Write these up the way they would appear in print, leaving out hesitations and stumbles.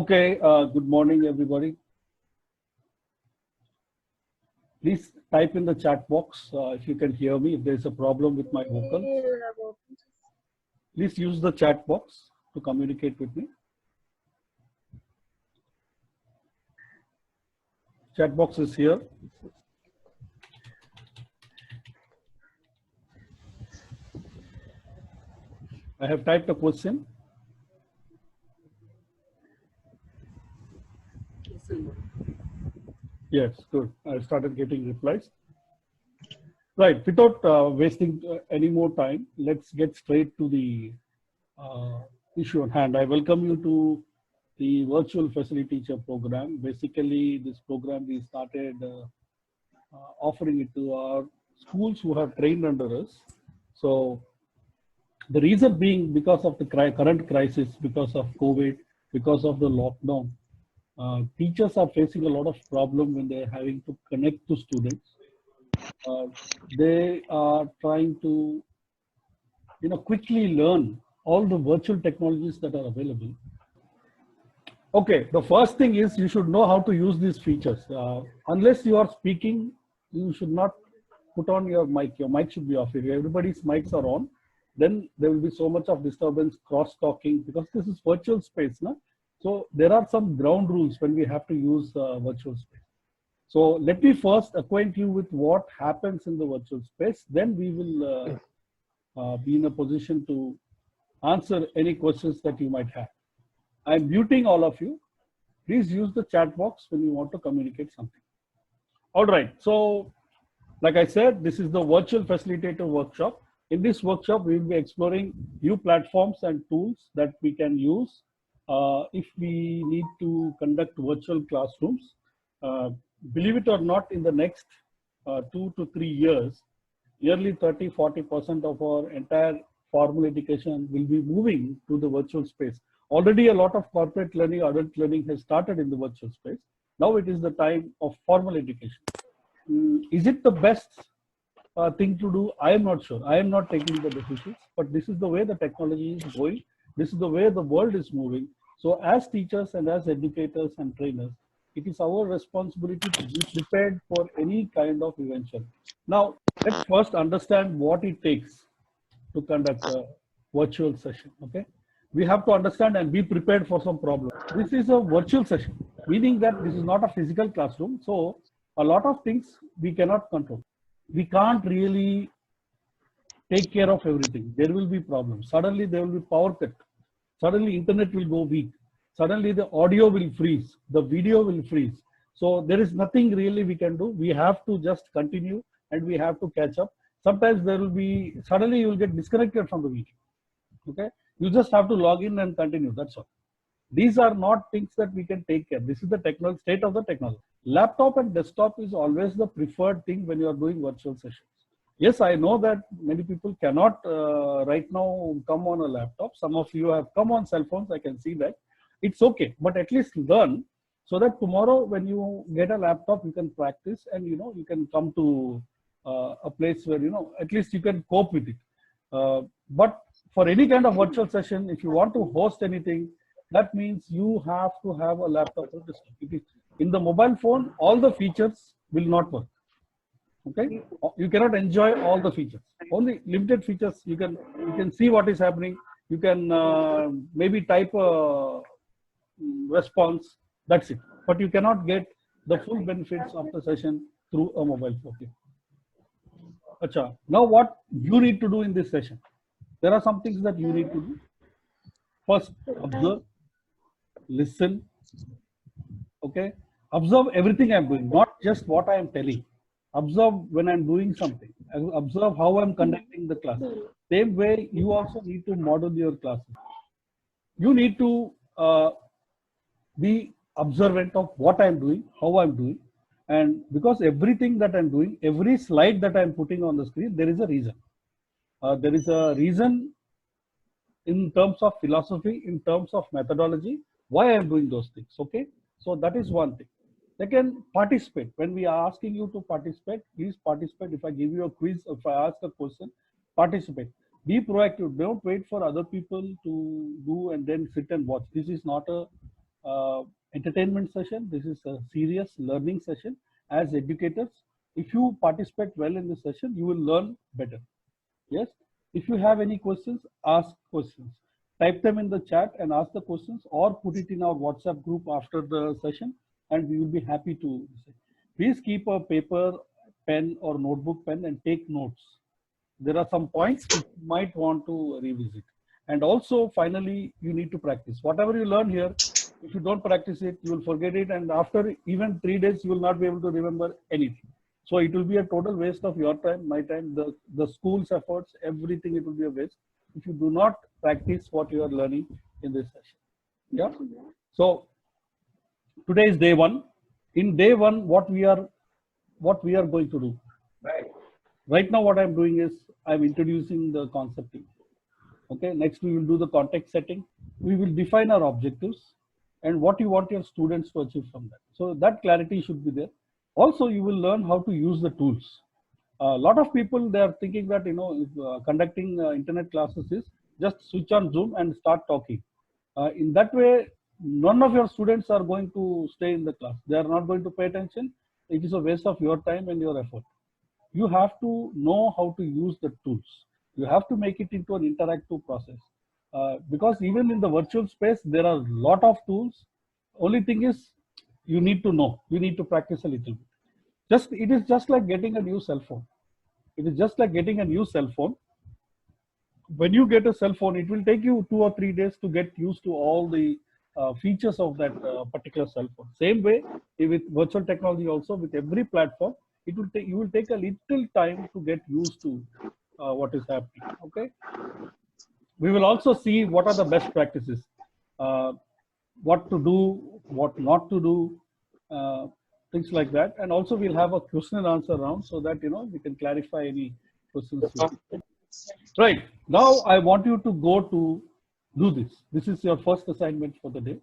Okay, good morning, everybody. Please type in the chat box if you can hear me. If there's a problem with my vocals, please use the chat box to communicate with me. Chat box is here. I have typed a question. Yes, good. I started getting replies. Right, without wasting any more time, let's get straight to the issue at hand. I welcome you to the virtual facility teacher program. Basically, this program we started offering it to our schools who have trained under us. So the reason being because of the current crisis, because of COVID, because of the lockdown, teachers are facing a lot of problem when they're having to connect to students. They are trying to, quickly learn all the virtual technologies that are available. Okay, the first thing is you should know how to use these features. Unless you are speaking, you should not put on your mic. Your mic should be off. If everybody's mics are on, then there will be so much of disturbance, cross-talking, because this is virtual space. No? So there are some ground rules when we have to use virtual space. So let me first acquaint you with what happens in the virtual space. Then we will be in a position to answer any questions that you might have. I'm muting all of you. Please use the chat box when you want to communicate something. All right. So, like I said, this is the virtual facilitator workshop. In this workshop, we will be exploring new platforms and tools that we can use if we need to conduct virtual classrooms. Believe it or not, in the next 2 to 3 years, nearly 30–40% of our entire formal education will be moving to the virtual space. Already a lot of corporate learning, adult learning has started in the virtual space. Now it is the time of formal education. Is it the best thing to do? I am not sure. I am not taking the decisions, but this is the way the technology is going. This is the way the world is moving. So as teachers and as educators and trainers, it is our responsibility to be prepared for any kind of eventuality. Now, let's first understand what it takes to conduct a virtual session, okay? We have to understand and be prepared for some problems. This is a virtual session, meaning that this is not a physical classroom. So a lot of things we cannot control. We can't really take care of everything. There will be problems. Suddenly there will be power cut. Suddenly internet will go weak. Suddenly the audio will freeze. The video will freeze. So there is nothing really we can do. We have to just continue and we have to catch up. Sometimes there will be, suddenly you will get disconnected from the meeting. Okay. You just have to log in and continue. That's all. These are not things that we can take care. This is the technology, state of the technology. Laptop and desktop is always the preferred thing when you are doing virtual sessions. Yes, I know that many people cannot right now come on a laptop. Some of you have come on cell phones. I can see that. It's okay, but at least learn so that tomorrow when you get a laptop, you can practice and you can come to a place where at least you can cope with it. But for any kind of virtual session, if you want to host anything, that means you have to have a laptop or desktop. In the mobile phone, all the features will not work. Okay, you cannot enjoy all the features. Only limited features. You can see what is happening. You can maybe type a response. That's it. But you cannot get the full benefits of the session through a mobile phone. Okay. Achha. Now what you need to do in this session? There are some things that you need to do. First, observe, listen. Okay, observe everything I'm doing, not just what I am telling. Observe when I'm doing something. Observe how I'm conducting the class. Same way, you also need to model your classes. You need to be observant of what I'm doing, how I'm doing, and because everything that I'm doing, every slide that I'm putting on the screen, there is a reason. There is a reason in terms of philosophy, in terms of methodology, why I'm doing those things. Okay, so that is one thing. Second, participate. When we are asking you to participate, please participate. If I give you a quiz, if I ask a question, participate. Be proactive. Don't wait for other people to do and then sit and watch. This is not a entertainment session. This is a serious learning session. As educators, if you participate well in this session, you will learn better. Yes. If you have any questions, ask questions. Type them in the chat and ask the questions, or put it in our WhatsApp group after the session, and we will be happy to say. Please keep a paper, pen, or notebook pen and take notes. There are some points which you might want to revisit. And also, finally, you need to practice. Whatever you learn here, if you don't practice it, you will forget it. And after even 3 days, you will not be able to remember anything. So it will be a total waste of your time, my time, the school's efforts, everything, it will be a waste if you do not practice what you are learning in this session. Yeah. So today is day one. In day one, what we are going to do. Right now, what I'm doing is I'm introducing the concept. Okay. Next, we will do the context setting. We will define our objectives and what you want your students to achieve from that. So that clarity should be there. Also, you will learn how to use the tools. A lot of people, they are thinking that, if, conducting internet classes is just switch on Zoom and start talking. In that way, none of your students are going to stay in the class. They are not going to pay attention. It is a waste of your time and your effort. You have to know how to use the tools. You have to make it into an interactive process. Because even in the virtual space, there are a lot of tools. Only thing is, you need to know, you need to practice a little bit. It is just like getting a new cell phone. It is just like getting a new cell phone. When you get a cell phone, it will take you 2 or 3 days to get used to all the features of that particular cell phone. Same way with virtual technology also, with every platform, you will take a little time to get used to what is happening. Okay. We will also see what are the best practices, what to do, what not to do, things like that. And also we'll have a question and answer round so that we can clarify any questions. Right. Now I want you to go to do this. This is your first assignment for the day.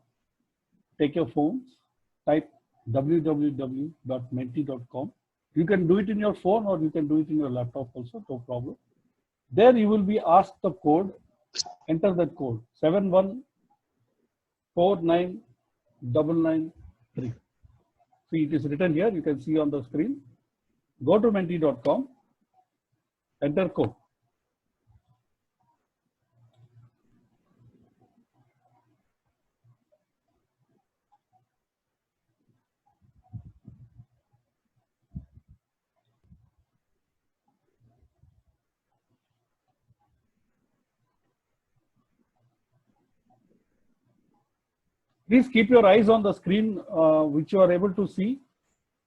Take your phones, type www.menti.com. You can do it in your phone or you can do it in your laptop also, no problem. There you will be asked the code. Enter that code 7149993. See, it is written here. You can see on the screen. Go to menti.com. Enter code. Please keep your eyes on the screen, which you are able to see,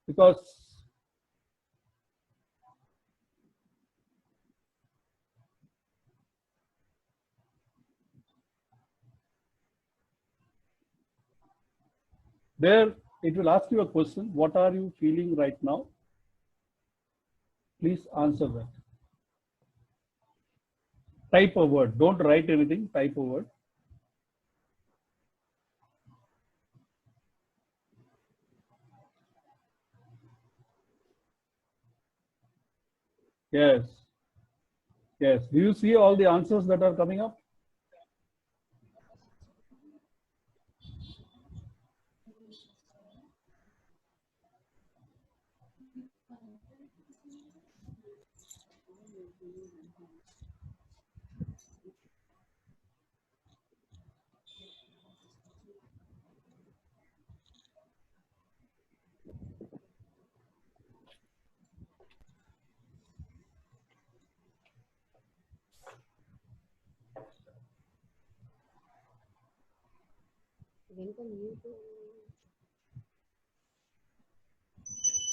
because there it will ask you a question. What are you feeling right now? Please answer that. Type a word. Don't write anything. Type a word. Yes. Yes. Do you see all the answers that are coming up?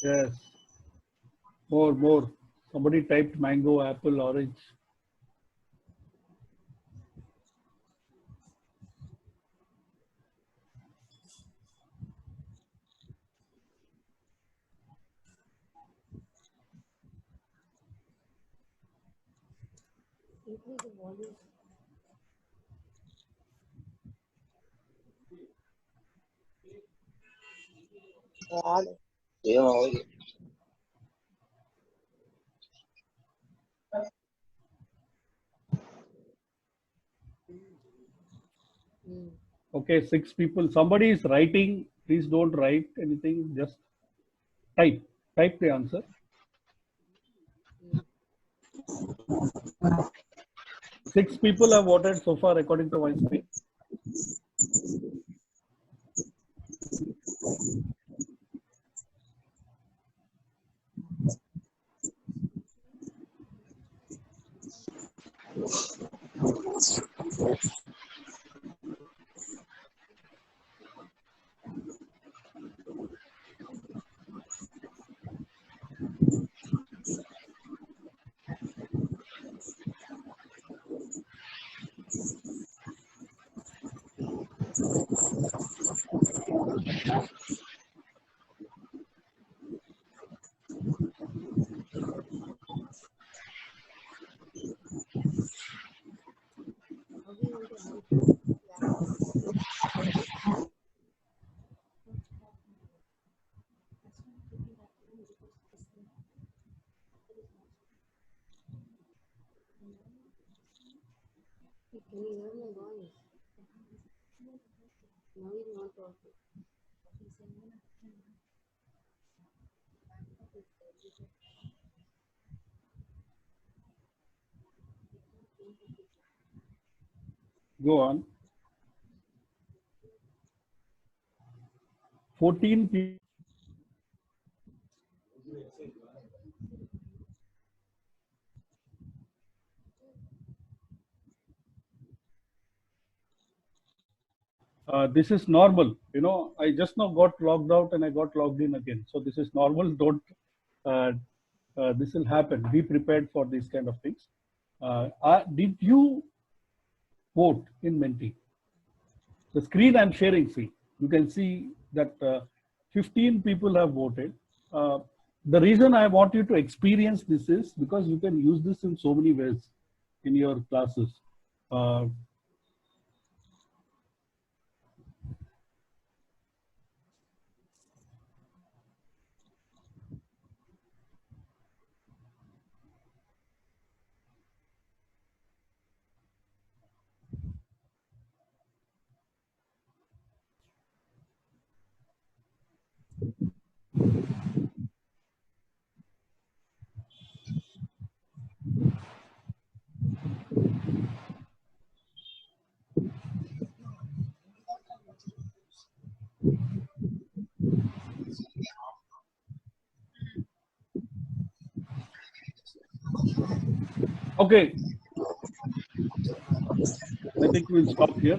Yes. More. Somebody typed mango, apple, orange. Increase the volume. Okay, 6 people. Somebody is writing. Please don't write anything. Just type. Type the answer. 6 people have voted so far according to my screen. Can you hear my voice? Now he's not talking. Go on. 14 people. This is normal. I just now got logged out and I got logged in again. So this is normal. Don't, this will happen. Be prepared for these kind of things. Did you vote in Menti? The screen I'm sharing, see, you can see that 15 people have voted. The reason I want you to experience this is because you can use this in so many ways in your classes. Okay, I think we'll stop here.